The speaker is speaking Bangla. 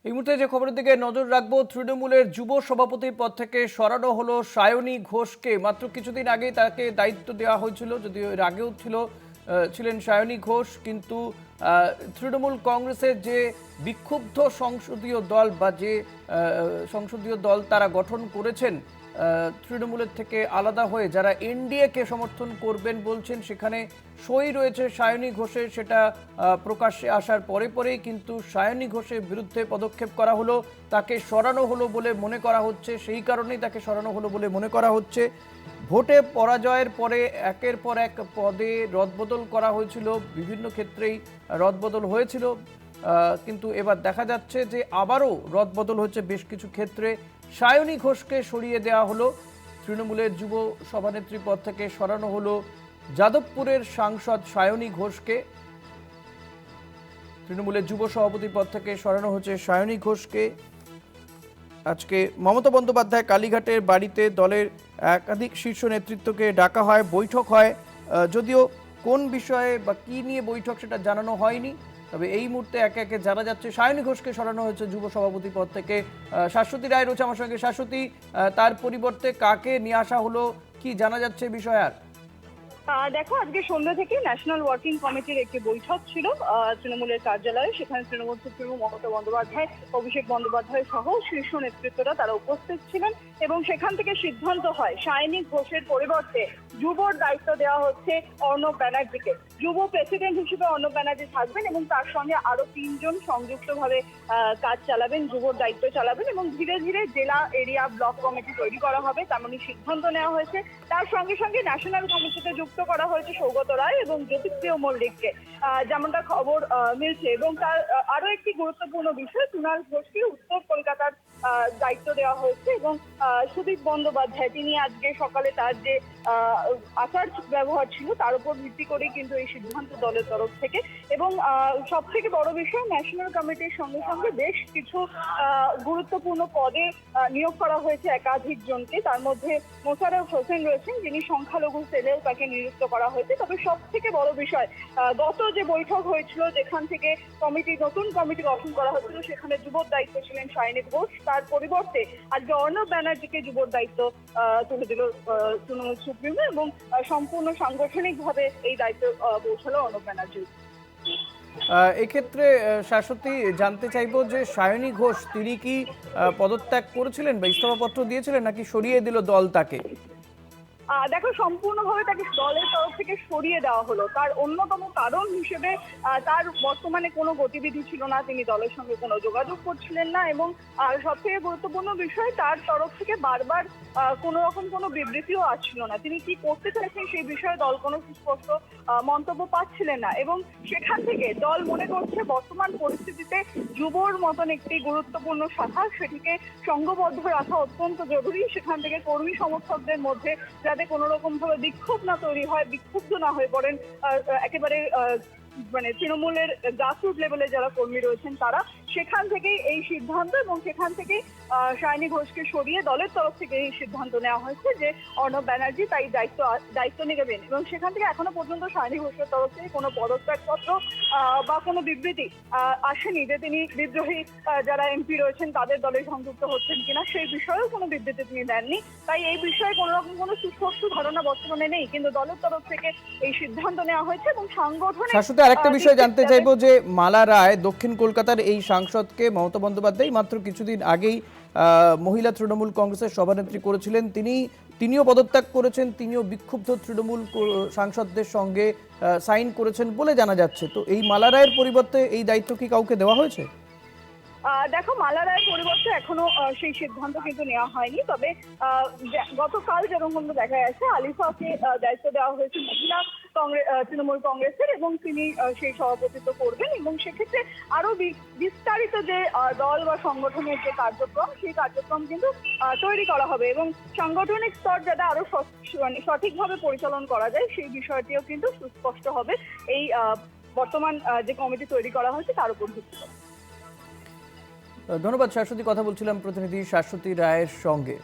এই মুহূর্তে যে খবরের দিকে নজর রাখবো, তৃণমূলের যুব সভাপতির পদ থেকে সরানো হলো সায়নী ঘোষকে। মাত্র কিছুদিন আগেই তাকে দায়িত্ব দেওয়া হয়েছিল, যদিও এর আগেও ছিলেন সায়নী ঘোষ, কিন্তু তৃণমূল কংগ্রেসের যে বিক্ষুব্ধ সংসদীয় দল বা যে সংসদীয় দল তারা গঠন করেছেন তৃণমূলের থেকে আলাদা হয়ে, যারা এনডিএকে সমর্থন করবেন বলছেন, সেখানে সই রয়েছে সায়নী ঘোষের। সেটা প্রকাশ্যে আসার পরেই কিন্তু সায়নী ঘোষের বিরুদ্ধে পদক্ষেপ করা হলো, তাকে সরানো হলো বলে মনে করা হচ্ছে। সেই কারণেই তাকে সরানো হলো বলে মনে করা হচ্ছে। ভোটে পরাজয়ের পরে একের পর এক পদে রদবদল করা হয়েছিল, বিভিন্ন ক্ষেত্রেই রদবদল হয়েছিল, কিন্তু এবার দেখা যাচ্ছে যে আবারও রদবদল হচ্ছে বেশ কিছু ক্ষেত্রে। সায়নী ঘোষকে সরিয়ে দেওয়া হলো, তৃণমূলের যুব সভানেত্রী পদ থেকে সরানো হলো যাদবপুরের সাংসদ সায়নী ঘোষকে। তৃণমূলের যুব সভাপতি পদ থেকে সরানো হচ্ছে সায়নী ঘোষকে। আজকে মমতা বন্দ্যোপাধ্যায় কালীঘাটের বাড়িতে দলের একাধিক শীর্ষ নেতৃত্বকে ডাকা হয়, বৈঠক হয়। যদিও কোন বিষয়ে বা কি নিয়ে বৈঠক সেটা জানানো হয়নি, তবে এই মুহূর্তে একে একে জানা যাচ্ছে সায়নী ঘোষকে সরানো হয়েছে যুব সভাপতি পদ থেকে। শাশ্বতী রায় রয়েছে আমার সঙ্গে। শাশ্বতী, তার পরিবর্তে কাকে নিয়ে আসা হলো, কি জানা যাচ্ছে বিষয়? আর দেখো, আজকে সন্ধ্যা থেকে ন্যাশনাল ওয়ার্কিং কমিটির একটি বৈঠক ছিল তৃণমূলের কার্যালয়ে। সেখানে তৃণমূল সুপ্রিমো মমতা বন্দ্যোপাধ্যায়, অভিষেক বন্দ্যোপাধ্যায় সহ শীর্ষ নেতৃত্বরা তারা উপস্থিত ছিলেন এবং সেখান থেকে সিদ্ধান্ত হয় সায়নী ঘোষের পরিবর্তে যুবর দায়িত্ব দেওয়া হচ্ছে অর্ণব ব্যানার্জিকে। যুব প্রেসিডেন্ট হিসেবে অর্ণব ব্যানার্জি থাকবেন এবং তার সঙ্গে আরো 3জন সংযুক্তভাবে কাজ চালাবেন, যুবর দায়িত্ব চালাবেন এবং ধীরে ধীরে জেলা, এরিয়া, ব্লক কমিটি তৈরি করা হবে, তেমনই সিদ্ধান্ত নেওয়া হয়েছে। তার সঙ্গে সঙ্গে ন্যাশনাল কমিটিতে যুক্ত করা হয়েছে সৌগত রায় এবং জ্যোতিপ্রিয় মল্লিককে, যেমনটা খবর মিলছে। এবং তার আরো একটি গুরুত্বপূর্ণ বিষয়, কুণাল ঘোষকে উত্তর কলকাতার দায়িত্ব দেওয়া হয়েছে এবং সুদীপ বন্দ্যোপাধ্যায় তিনি আজকে সকালে তার যে আচার ব্যবহার ছিল তার উপর ভিত্তি করে কিন্তু এই সিদ্ধান্ত দলের তরফ থেকে। এবং সব থেকে বড় বিষয়, ন্যাশনাল কমিটির সঙ্গে সঙ্গে বেশ কিছু গুরুত্বপূর্ণ পদে নিয়োগ করা হয়েছে একাধিক জনকে। তার মধ্যে মোশাররফ হোসেন রয়েছেন, যিনি সংখ্যালঘু সেলেও তাকে নিযুক্ত করা হয়েছে। তবে সব থেকে বড় বিষয়, গত যে বৈঠক হয়েছিল যেখান থেকে নতুন কমিটি গঠন করা হয়েছিল, সেখানে যুবর দায়িত্ব ছিলেন সায়নী ঘোষ। তার পরিবর্তে আজকে অর্ণব ব্যানার্জিকে যুবর দায়িত্ব তুলে দিল তৃণমূল সুপ্রিমো এবং সম্পূর্ণ সাংগঠনিকভাবে এই দায়িত্ব পৌঁছালো অর্ণব ব্যানার্জি। এক্ষেত্রে শাশ্বতী, জানতে চাইবো যে সায়নী ঘোষ তিনি কি পদত্যাগ করেছিলেন বা ইস্তফাপত্র দিয়েছিলেন, নাকি সরিয়ে দিল দল তাকে? দেখো, সম্পূর্ণভাবে তাকে দলের তরফ থেকে সরিয়ে দেওয়া হলো। তার অন্যতম কারণ হিসেবে তার বর্তমানে কোনো গতিবিধি ছিল না, তিনি দলের সঙ্গে কোনো যোগাযোগ করছিলেন না এবং সব থেকে গুরুত্বপূর্ণ বিষয়, তার তরফ থেকে বারবার কোনো রকম কোনো বিবৃতিও আসছিল না। তিনি কি করতে চাইছেন সেই বিষয়ে দল কোনো সুস্পষ্ট মন্তব্য পাচ্ছিলেন না এবং সেখান থেকে দল মনে করছে বর্তমান পরিস্থিতিতে যুবর মতন একটি গুরুত্বপূর্ণ শাখা, সেটিকে সংঘবদ্ধ রাখা অত্যন্ত জরুরি। সেখান থেকে কর্মী সমর্থকদের মধ্যে যাতে কোনো রকম ভাবে বিক্ষোভ না তৈরি হয়, বিক্ষুব্ধ না হয়ে পড়েন একেবারে মানে তৃণমূলের গ্রাসরুট লেভেলে যারা কর্মী রয়েছেন তারা, সেখান থেকেই এই সিদ্ধান্ত এবং সেখান থেকেই সায়নী ঘোষকে সরিয়ে দলের তরফ থেকে এই সিদ্ধান্ত নেওয়া হয়েছে যে অর্ণব ব্যানার্জি তাই দায়িত্ব নেবেন। এবং সেখান থেকে এখনো পর্যন্ত সায়নী ঘোষের তরফ থেকে কোনো পদত্যাগপত্র বা কোনো বিবৃতি আসেনি যে তিনি বিদ্রোহী যারা এমপি রয়েছেন তাদের দলে সংযুক্ত হচ্ছেন কিনা, সেই বিষয়েও কোনো বিবৃতি তিনি দেননি। তাই এই বিষয়ে কোনো রকম কোনো সুস্পষ্ট ধারণা বর্তমানে নেই, কিন্তু দলের তরফ থেকে এই সিদ্ধান্ত নেওয়া হয়েছে এবং সাংগঠনিক। আরেকটা বিষয় জানতে চাইবো যে মালা রায় দক্ষিণ কলকাতার এই সাংসদকে মমতা বন্দ্যোপাধ্যায় মাত্র কিছুদিন আগেই মহিলা তৃণমূল কংগ্রেসের সভানেত্রী করেছিলেন। তিনিও পদত্যাগ করেছেন, তিনিও বিক্ষুব্ধ তৃণমূল সাংসদদের সঙ্গে সাইন করেছেন বলে জানা যাচ্ছে। তো এই মালা রায়ের পরিবর্তে এই দায়িত্ব কি কাউকে দেওয়া হয়েছে? দেখো, মালা রায়ের পরিবর্তে এখনো সেই সিদ্ধান্ত কিন্তু নেওয়া হয়নি। তবে গতকাল যেরকম দেখা যাচ্ছে, আলিফাকে দায়িত্ব দেওয়া হয়েছে মহিলা তৃণমূল কংগ্রেসের এবং তিনি সেই সভাপতিত্ব করবেন এবং সেক্ষেত্রে আরো বিস্তারিত যে দল বা সংগঠনের যে কার্যক্রম, সেই কার্যক্রম কিন্তু তৈরি করা হবে এবং সাংগঠনিক স্তর যাতে আরো সঠিকভাবে পরিচালন করা যায় সেই বিষয়টিও কিন্তু সুস্পষ্ট হবে এই বর্তমান যে কমিটি তৈরি করা হয়েছে তার উপর ভিত্তি করে। ধন্যবাদ শাশ্বতী। কথা বলছিলাম প্রতিনিধি শাশ্বতী রায়ের সঙ্গে।